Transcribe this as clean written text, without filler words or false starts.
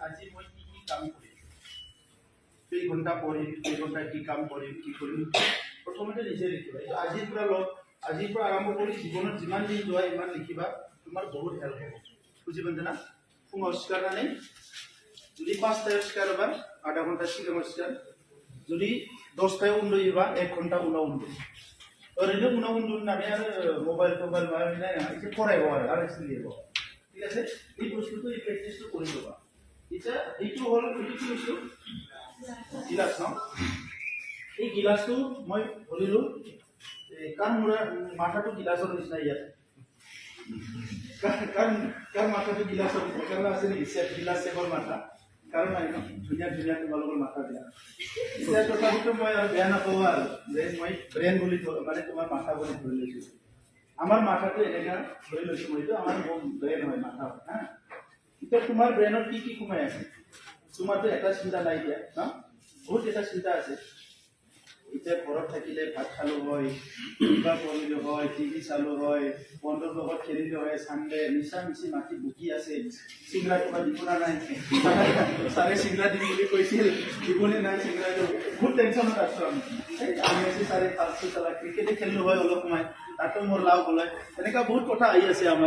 আজি মই কি কি কাম কৰিম, কেই ঘণ্টা পঢ়িম, কেই ঘণ্টা কি কাম কৰিম, কি কৰিম, প্ৰথমতে নিজে লিখিবা। আজিৰ পৰা আৰম্ভ কৰি জীৱনত যিমান দিন যোৱা ইমান লিখিবা, তোমাৰ বহুত হেল্প হ'ব। বুজি পাইছে না? ফুঙাও চিকাৰ নাই, যদি 5টায় চিকাৰ হবা আধা ঘণ্টা সিগাङাव চিকাৰ, যদি 10টায় उन्दुयोबा 1 घन्टा उनाव उन्दु। ओरैनो उनाव उन्दुनानै आरो मबाइल माबा नायनाङा, एसे फरायबाव आरो एसे लिरबाव। ঠিক আছে? এই বস্তুটো এই প্ৰেক্টিছটো কৰি ল'বা। এতিয়া এইটো হ'ল এইটো কি বস্তু? গিলাচ ন? এই গিলাচটো মই ধৰিলোঁ, কাৰণ মোৰ মাথাটো গিলাচৰ নিচিনা ইয়াত। কাৰণ মাথাটো গিলাচৰ নিচিনা কাৰণ আছে নেকি গিলাচ চেপৰ মাথা? কাৰণ নাই ন? ধুনীয়া ধুনীয়া তোমালোকৰ মাথাবিলাক। এতিয়া তথাপিতো মই আৰু বেয়া নাপাওঁ আৰু যে মই ব্ৰেইন বুলি মানে তোমাৰ মাথা বুলি ধৰি লৈছোঁ। আমাৰ মাথাটো এনেকা ধৰি লৈছোঁ মইতো, আমাৰ ব্ৰেইন হয় মাথা হয় হা। এতিয়া তোমাৰ ব্ৰেইনত কি কি সোমাই আছে? তোমাৰতো এটা চিন্তা নাই এতিয়া ন? বহুত এটা চিন্তা আছে। এতিয়া ঘৰত থাকিলে ভাত খালো হয়, কিবা কৰিলো হয়, টিভি চালো হয়, বন্ধুৰ লগত খেলিলো হয়, চানডে মিছা মিছি মাতি বুকি আছে, চিংৰা টকা দিব না নাই, চাৰে চিংৰা দিম বুলি কৈছিল, দিবনে নাই চিংৰাটো, বহুত টেনশ্যনত আছো আমি। আছি চাৰে 500 টকা ক্ৰিকেটে খেলিলো হয় অলপ সময়, তাতো মোৰ লাভ হ'ল হয়, এনেকুৱা বহুত কথা আহি আছে আমাৰ।